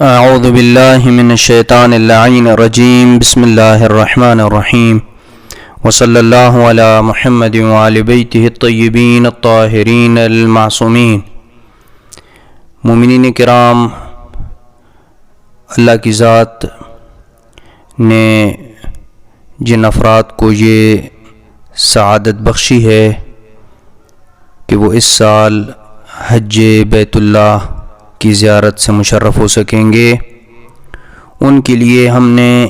اعوذ باللہ من الشیطان اللعین الرجیم بسم اللہ الرحمن الرحیم وصلی اللہ علی محمد وعلی بیتہ الطیبین الطاہرین المعصومین۔ مومنین کرام، اللہ کی ذات نے جن افراد کو یہ سعادت بخشی ہے کہ وہ اس سال حج بیت اللہ کی زیارت سے مشرف ہو سکیں گے، ان کے لیے ہم نے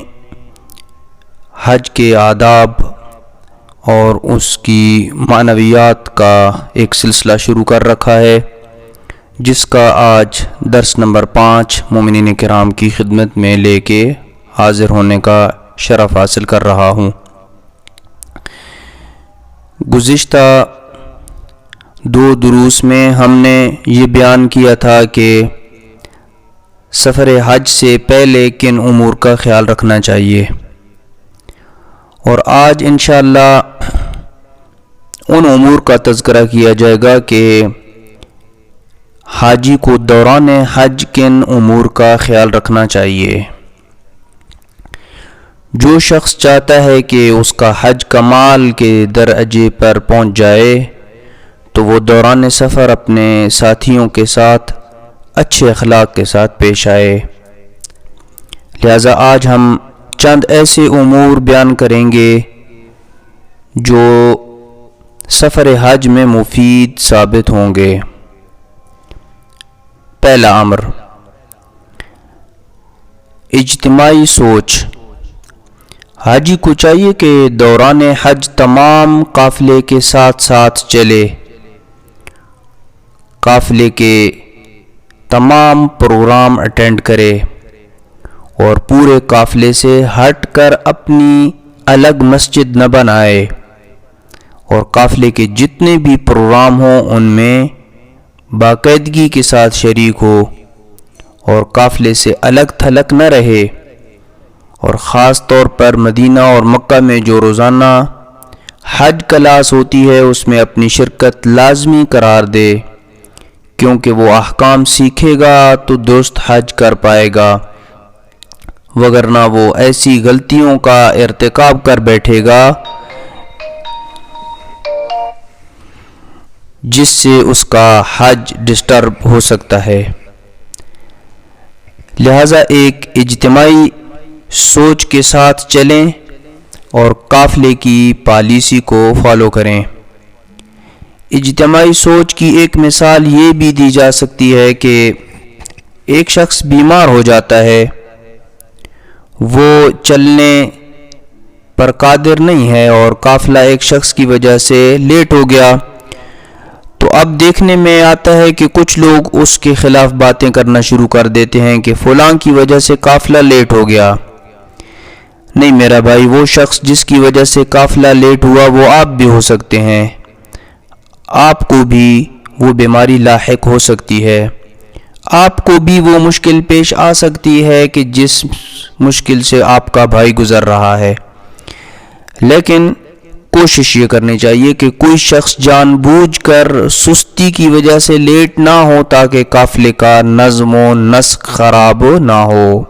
حج کے آداب اور اس کی معنویات کا ایک سلسلہ شروع کر رکھا ہے، جس کا آج درس نمبر 5 مومنین کرام کی خدمت میں لے کے حاضر ہونے کا شرف حاصل کر رہا ہوں۔ گزشتہ 2 دروس میں ہم نے یہ بیان کیا تھا کہ سفر حج سے پہلے کن امور کا خیال رکھنا چاہیے، اور آج انشاءاللہ ان امور کا تذکرہ کیا جائے گا کہ حاجی کو دوران حج کن امور کا خیال رکھنا چاہیے۔ جو شخص چاہتا ہے کہ اس کا حج کمال کے درجے پر پہنچ جائے تو وہ دوران سفر اپنے ساتھیوں کے ساتھ اچھے اخلاق کے ساتھ پیش آئے۔ لہذا آج ہم چند ایسے امور بیان کریں گے جو سفر حج میں مفید ثابت ہوں گے۔ پہلا امر، اجتماعی سوچ۔ حاجی کو چاہیے کہ دوران حج تمام قافلے کے ساتھ ساتھ چلے، قافلے کے تمام پروگرام اٹینڈ کرے اور پورے قافلے سے ہٹ کر اپنی الگ مسجد نہ بنائے، اور قافلے کے جتنے بھی پروگرام ہوں ان میں باقاعدگی کے ساتھ شریک ہو اور قافلے سے الگ تھلگ نہ رہے، اور خاص طور پر مدینہ اور مکہ میں جو روزانہ حج کلاس ہوتی ہے اس میں اپنی شرکت لازمی قرار دے، کیونکہ وہ احکام سیکھے گا تو درست حج کر پائے گا، وگرنہ وہ ایسی غلطیوں کا ارتکاب کر بیٹھے گا جس سے اس کا حج ڈسٹرب ہو سکتا ہے۔ لہذا ایک اجتماعی سوچ کے ساتھ چلیں اور قافلے کی پالیسی کو فالو کریں۔ اجتماعی سوچ کی ایک مثال یہ بھی دی جا سکتی ہے کہ ایک شخص بیمار ہو جاتا ہے، وہ چلنے پر قادر نہیں ہے اور قافلہ ایک شخص کی وجہ سے لیٹ ہو گیا، تو اب دیکھنے میں آتا ہے کہ کچھ لوگ اس کے خلاف باتیں کرنا شروع کر دیتے ہیں کہ فلاں کی وجہ سے قافلہ لیٹ ہو گیا۔ نہیں میرا بھائی، وہ شخص جس کی وجہ سے قافلہ لیٹ ہوا وہ آپ بھی ہو سکتے ہیں، آپ کو بھی وہ بیماری لاحق ہو سکتی ہے، آپ کو بھی وہ مشکل پیش آ سکتی ہے کہ جس مشکل سے آپ کا بھائی گزر رہا ہے۔ لیکن کوشش یہ کرنی چاہیے کہ کوئی شخص جان بوجھ کر سستی کی وجہ سے لیٹ نہ ہو تاکہ قافلے کا نظم و نسق خراب نہ ہو۔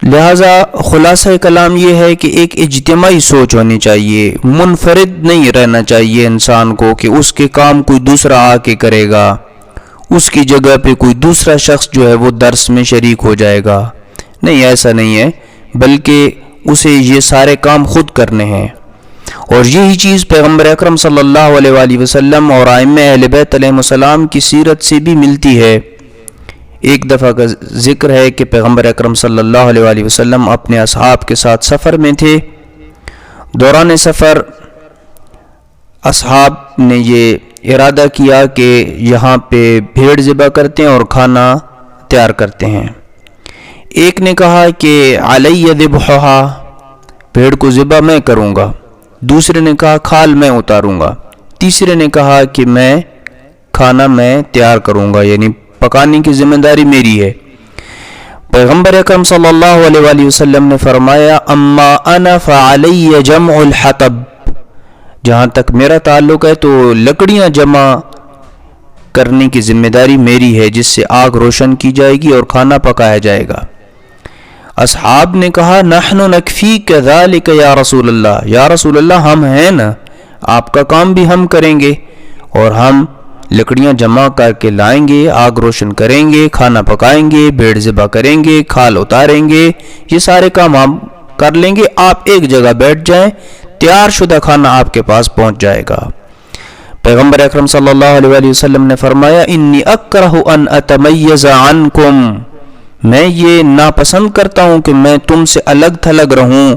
لہذا خلاصہ کلام یہ ہے کہ ایک اجتماعی سوچ ہونی چاہیے، منفرد نہیں رہنا چاہیے انسان کو کہ اس کے کام کوئی دوسرا آ کے کرے گا، اس کی جگہ پہ کوئی دوسرا شخص جو ہے وہ درس میں شریک ہو جائے گا۔ نہیں، ایسا نہیں ہے، بلکہ اسے یہ سارے کام خود کرنے ہیں، اور یہی چیز پیغمبر اکرم صلی اللہ علیہ وآلہ وسلم اور ائمہ اہل بیت علیہم السلام کی سیرت سے بھی ملتی ہے۔ ایک دفعہ کا ذکر ہے کہ پیغمبر اکرم صلی اللہ علیہ وآلہ وسلم اپنے اصحاب کے ساتھ سفر میں تھے۔ دوران سفر اصحاب نے یہ ارادہ کیا کہ یہاں پہ بھیڑ ذبح کرتے ہیں اور کھانا تیار کرتے ہیں۔ ایک نے کہا کہ علی ذبحھا، بھیڑ کو ذبح میں کروں گا۔ دوسرے نے کہا کھال میں اتاروں گا۔ تیسرے نے کہا کہ کھانا میں تیار کروں گا، یعنی پکانے کی ذمہ داری میری ہے۔ پیغمبر اکرم صلی اللہ علیہ وآلہ وسلم نے فرمایا اما انا فعلی جمع الحطب، جہاں تک میرا تعلق ہے تو لکڑیاں جمع کرنے کی ذمہ داری میری ہے، جس سے آگ روشن کی جائے گی اور کھانا پکایا جائے گا۔ اصحاب نے کہا نحن نکفیک ذالک یا رسول اللہ، یا رسول اللہ ہم ہیں نا، آپ کا کام بھی ہم کریں گے، اور ہم لکڑیاں جمع کر کے لائیں گے، آگ روشن کریں گے، کھانا پکائیں گے، بھیڑ ذبح کریں گے، کھال اتاریں گے، یہ سارے کام ہم کر لیں گے، آپ ایک جگہ بیٹھ جائیں، تیار شدہ کھانا آپ کے پاس پہنچ جائے گا۔ پیغمبر اکرم صلی اللہ علیہ وآلہ وسلم نے فرمایا انی اکرہ ان اتمیز عنکم، میں یہ ناپسند کرتا ہوں کہ میں تم سے الگ تھلگ رہوں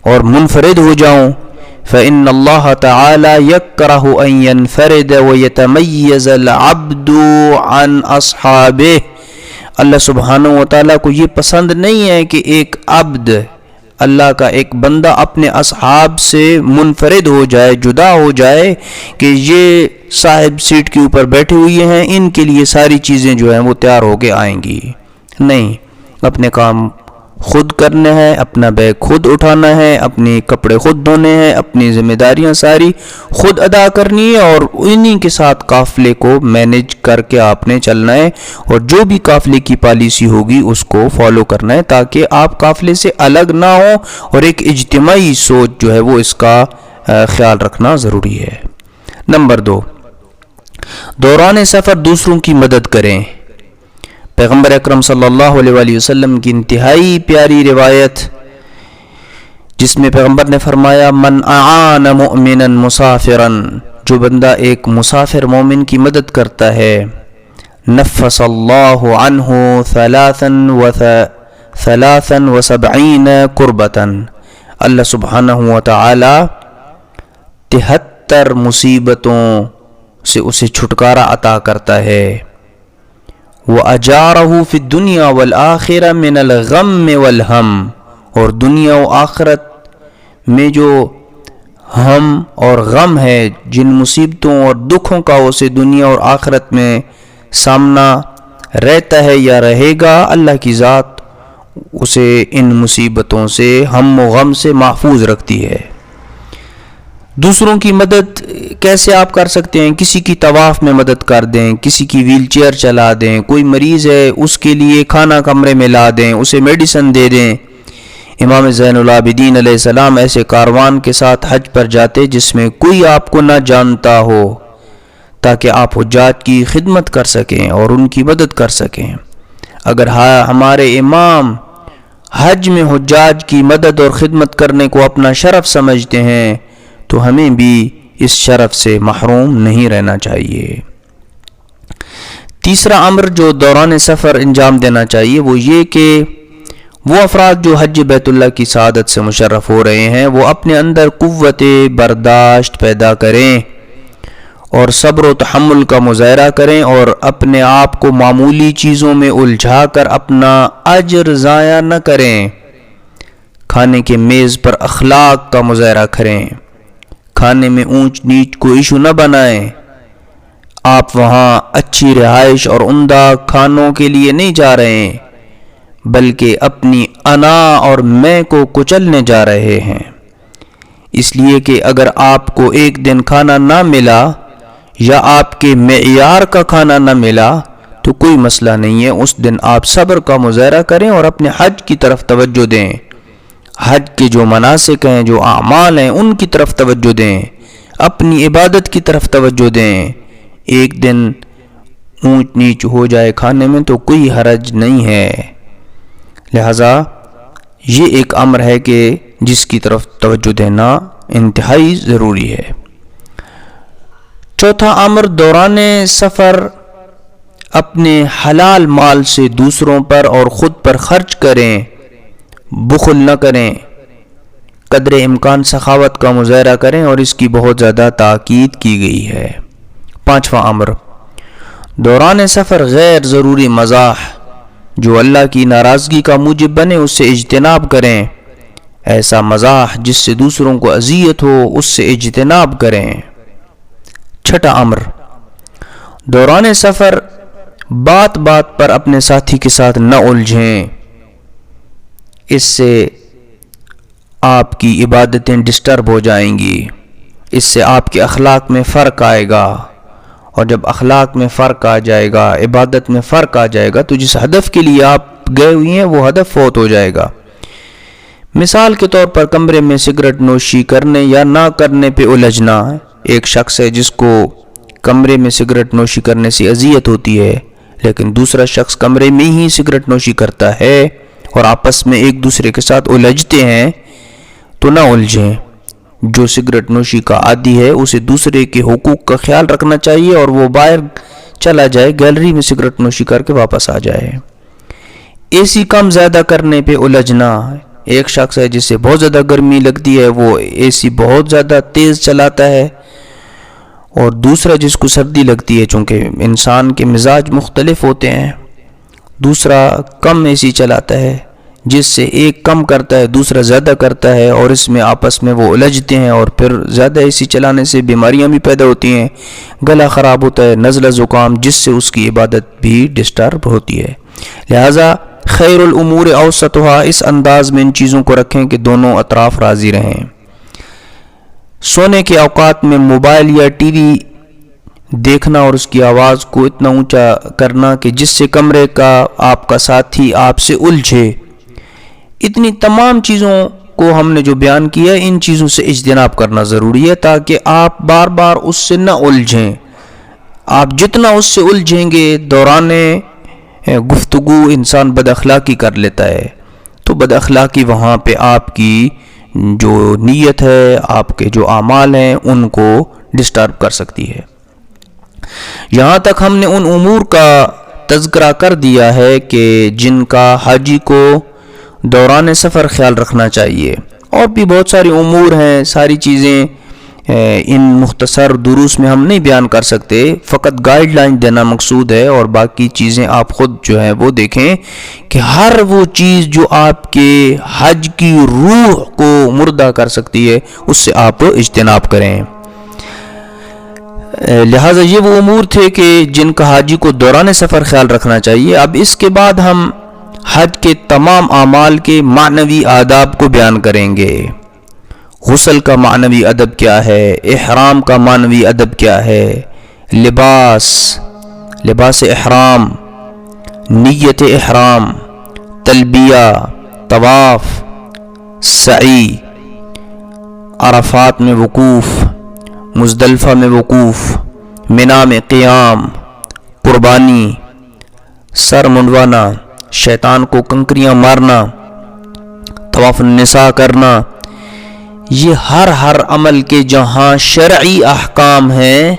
اور منفرد ہو جاؤں۔ فإن اللہ تعالی یکرہ ان ینفرد ویتمیز العبد عن اصحابہ، اللہ سبحانہ وتعالی کو یہ پسند نہیں ہے کہ ایک عبد، اللہ کا ایک بندہ اپنے اصحاب سے منفرد ہو جائے، جدا ہو جائے، کہ یہ صاحب سیٹ کے اوپر بیٹھے ہوئے ہیں، ان کے لیے ساری چیزیں جو ہیں وہ تیار ہو کے آئیں گی۔ نہیں، اپنے کام خود کرنے ہیں، اپنا بیگ خود اٹھانا ہے، اپنے کپڑے خود دھونے ہیں، اپنی ذمہ داریاں ساری خود ادا کرنی ہے، اور انہی کے ساتھ قافلے کو مینیج کر کے آپ نے چلنا ہے، اور جو بھی قافلے کی پالیسی ہوگی اس کو فالو کرنا ہے، تاکہ آپ قافلے سے الگ نہ ہو، اور ایک اجتماعی سوچ جو ہے وہ اس کا خیال رکھنا ضروری ہے۔ نمبر 2، دوران سفر دوسروں کی مدد کریں۔ پیغمبر اکرم صلی اللہ علیہ وآلہ وسلم کی انتہائی پیاری روایت، جس میں پیغمبر نے فرمایا من اعان مؤمنا مسافرا، جو بندہ ایک مسافر مومن کی مدد کرتا ہے، نفس اللہ عنہ 73 کربتا، اللہ سبحانہ وتعالی 73 مصیبتوں سے اسے چھٹکارا عطا کرتا ہے۔ وَأَجَارَهُ فِي الدُّنْيَا وَالْآخِرَةِ مِنَ الْغَمِّ وَالْهَمِّ، اور دنیا و آخرت میں جو ہم اور غم ہے، جن مصیبتوں اور دکھوں کا اسے دنیا اور آخرت میں سامنا رہتا ہے یا رہے گا، اللہ کی ذات اسے ان مصیبتوں سے، ہم و غم سے محفوظ رکھتی ہے۔ دوسروں کی مدد کیسے آپ کر سکتے ہیں؟ کسی کی طواف میں مدد کر دیں، کسی کی ویل چیئر چلا دیں، کوئی مریض ہے اس کے لیے کھانا کمرے میں لا دیں، اسے میڈیسن دے دیں۔ امام زین العابدین علیہ السلام ایسے کاروان کے ساتھ حج پر جاتے جس میں کوئی آپ کو نہ جانتا ہو، تاکہ آپ حجاج کی خدمت کر سکیں اور ان کی مدد کر سکیں۔ اگر ہمارے امام حج میں حجاج کی مدد اور خدمت کرنے کو اپنا شرف سمجھتے ہیں، تو ہمیں بھی اس شرف سے محروم نہیں رہنا چاہیے۔ تیسرا امر جو دوران سفر انجام دینا چاہیے وہ یہ کہ وہ افراد جو حج بیت اللہ کی سعادت سے مشرف ہو رہے ہیں، وہ اپنے اندر قوت برداشت پیدا کریں اور صبر و تحمل کا مظاہرہ کریں، اور اپنے آپ کو معمولی چیزوں میں الجھا کر اپنا اجر ضائع نہ کریں۔ کھانے کے میز پر اخلاق کا مظاہرہ کریں، کھانے میں اونچ نیچ کو ایشو نہ بنائیں۔ آپ وہاں اچھی رہائش اور عمدہ کھانوں کے لیے نہیں جا رہے ہیں، بلکہ اپنی انا اور میں کو کچلنے جا رہے ہیں۔ اس لیے کہ اگر آپ کو ایک دن کھانا نہ ملا یا آپ کے معیار کا کھانا نہ ملا تو کوئی مسئلہ نہیں ہے، اس دن آپ صبر کا مظاہرہ کریں اور اپنے حج کی طرف توجہ دیں۔ حج کے جو مناسک ہیں، جو اعمال ہیں، ان کی طرف توجہ دیں، اپنی عبادت کی طرف توجہ دیں۔ ایک دن اونچ نیچ ہو جائے کھانے میں تو کوئی حرج نہیں ہے، لہذا یہ ایک امر ہے کہ جس کی طرف توجہ دینا انتہائی ضروری ہے۔ چوتھا امر دوران سفر اپنے حلال مال سے دوسروں پر اور خود پر خرچ کریں، بخل نہ کریں، قدر امکان سخاوت کا مظاہرہ کریں، اور اس کی بہت زیادہ تاکید کی گئی ہے۔ پانچواں امر دوران سفر غیر ضروری مزاح جو اللہ کی ناراضگی کا موجب بنے اس سے اجتناب کریں۔ ایسا مزاح جس سے دوسروں کو اذیت ہو اس سے اجتناب کریں۔ چھٹا امر دوران سفر بات بات پر اپنے ساتھی کے ساتھ نہ الجھیں، اس سے آپ کی عبادتیں ڈسٹرب ہو جائیں گی، اس سے آپ کے اخلاق میں فرق آئے گا، اور جب اخلاق میں فرق آ جائے گا، عبادت میں فرق آ جائے گا، تو جس ہدف کے لیے آپ گئے ہوئے ہیں وہ ہدف فوت ہو جائے گا۔ مثال کے طور پر کمرے میں سگریٹ نوشی کرنے یا نہ کرنے پہ الجھنا۔ ایک شخص ہے جس کو کمرے میں سگریٹ نوشی کرنے سے اذیت ہوتی ہے، لیکن دوسرا شخص کمرے میں ہی سگریٹ نوشی کرتا ہے اور آپس میں ایک دوسرے کے ساتھ الجھتے ہیں، تو نہ الجھیں۔ جو سگریٹ نوشی کا عادی ہے اسے دوسرے کے حقوق کا خیال رکھنا چاہیے اور وہ باہر چلا جائے، گیلری میں سگریٹ نوشی کر کے واپس آ جائے۔ اے سی کم زیادہ کرنے پہ الجھنا۔ ایک شخص ہے جسے بہت زیادہ گرمی لگتی ہے، وہ اے سی بہت زیادہ تیز چلاتا ہے، اور دوسرا جس کو سردی لگتی ہے، چونکہ انسان کے مزاج مختلف ہوتے ہیں، دوسرا کم اے سی چلاتا ہے، جس سے ایک کم کرتا ہے دوسرا زیادہ کرتا ہے، اور اس میں آپس میں وہ الجھتے ہیں، اور پھر زیادہ اے سی چلانے سے بیماریاں بھی پیدا ہوتی ہیں، گلا خراب ہوتا ہے، نزلہ زکام، جس سے اس کی عبادت بھی ڈسٹرب ہوتی ہے۔ لہٰذا خیر الامور اوسطها، اس انداز میں ان چیزوں کو رکھیں کہ دونوں اطراف راضی رہیں۔ سونے کے اوقات میں موبائل یا ٹی وی دیکھنا اور اس کی آواز کو اتنا اونچا کرنا کہ جس سے کمرے کا آپ کا ساتھی آپ سے الجھے، اتنی تمام چیزوں کو ہم نے جو بیان کیا ہے، ان چیزوں سے اجتناب کرنا ضروری ہے تاکہ آپ بار بار اس سے نہ الجھیں۔ آپ جتنا اس سے الجھیں گے، دوران گفتگو انسان بد اخلاقی کر لیتا ہے، تو بد اخلاقی وہاں پہ آپ کی جو نیت ہے، آپ کے جو اعمال ہیں، ان کو ڈسٹرب کر سکتی ہے۔ یہاں تک ہم نے ان امور کا تذکرہ کر دیا ہے کہ جن کا حاجی کو دوران سفر خیال رکھنا چاہیے، اور بھی بہت ساری امور ہیں، ساری چیزیں ان مختصر دروس میں ہم نہیں بیان کر سکتے، فقط گائیڈ لائن دینا مقصود ہے، اور باقی چیزیں آپ خود جو ہیں وہ دیکھیں کہ ہر وہ چیز جو آپ کے حج کی روح کو مردہ کر سکتی ہے اس سے آپ اجتناب کریں۔ لہٰذا یہ وہ امور تھے کہ جن کا حاجی کو دوران سفر خیال رکھنا چاہیے۔ اب اس کے بعد ہم حج کے تمام اعمال کے معنوی آداب کو بیان کریں گے۔ غسل کا معنوی ادب کیا ہے، احرام کا معنوی ادب کیا ہے، لباس احرام، نیت احرام، تلبیہ، طواف، سعی، عرفات میں وقوف، مزدلفہ میں وقوف، منی میں قیام، قربانی، سر منڈوانا، شیطان کو کنکریاں مارنا، طواف النساء کرنا، یہ ہر عمل کے جہاں شرعی احکام ہیں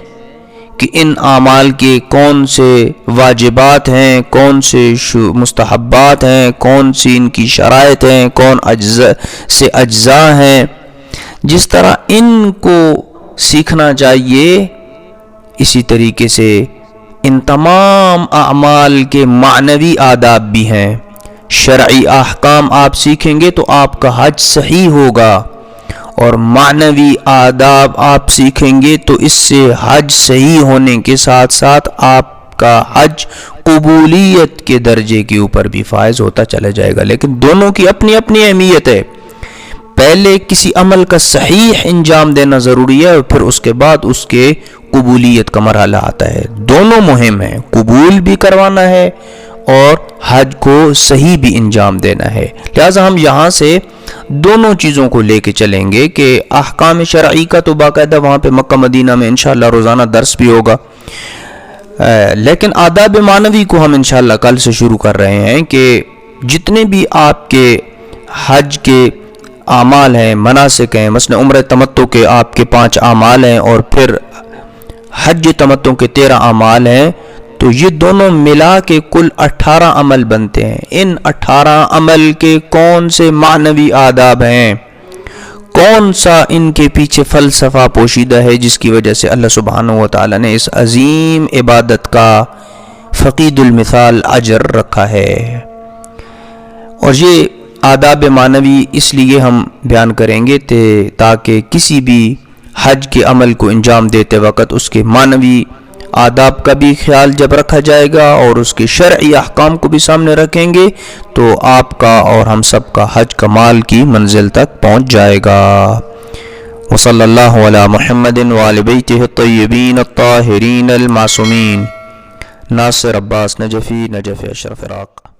کہ ان اعمال کے کون سے واجبات ہیں، کون سے مستحبات ہیں، کون سی ان کی شرائط ہیں، کون اجزاء ہیں، جس طرح ان کو سیکھنا چاہیے، اسی طریقے سے ان تمام اعمال کے معنوی آداب بھی ہیں۔ شرعی احکام آپ سیکھیں گے تو آپ کا حج صحیح ہوگا، اور معنوی آداب آپ سیکھیں گے تو اس سے حج صحیح ہونے کے ساتھ ساتھ آپ کا حج قبولیت کے درجے کے اوپر بھی فائز ہوتا چلا جائے گا۔ لیکن دونوں کی اپنی اپنی اہمیت ہے۔ پہلے کسی عمل کا صحیح انجام دینا ضروری ہے، اور پھر اس کے بعد اس کے قبولیت کا مرحلہ آتا ہے۔ دونوں مہم ہیں، قبول بھی کروانا ہے اور حج کو صحیح بھی انجام دینا ہے۔ لہٰذا ہم یہاں سے دونوں چیزوں کو لے کے چلیں گے کہ احکام شرعی کا تو باقاعدہ وہاں پہ مکہ مدینہ میں انشاءاللہ روزانہ درس بھی ہوگا، لیکن آداب معنوی کو ہم انشاءاللہ کل سے شروع کر رہے ہیں کہ جتنے بھی آپ کے حج کے اعمال ہیں، مناسک ہیں، مثلا عمرہ تمتع کے آپ کے 5 اعمال ہیں، اور پھر حج تمتع کے 13 اعمال ہیں، تو یہ دونوں ملا کے کل 18 عمل بنتے ہیں۔ ان 18 عمل کے کون سے معنوی آداب ہیں، کون سا ان کے پیچھے فلسفہ پوشیدہ ہے جس کی وجہ سے اللہ سبحانہ و تعالی نے اس عظیم عبادت کا فقید المثال اجر رکھا ہے۔ اور یہ آداب معنوی اس لیے ہم بیان کریں گے تاکہ کسی بھی حج کے عمل کو انجام دیتے وقت اس کے معنوی آداب کا بھی خیال جب رکھا جائے گا اور اس کے شرعی احکام کو بھی سامنے رکھیں گے تو آپ کا اور ہم سب کا حج کمال کی منزل تک پہنچ جائے گا۔ وصلی اللہ علی محمد وآل بیتہ الطیبین الطاہرین المعصومین۔ ناصر عباس نجفی، نجف اشرف عراق۔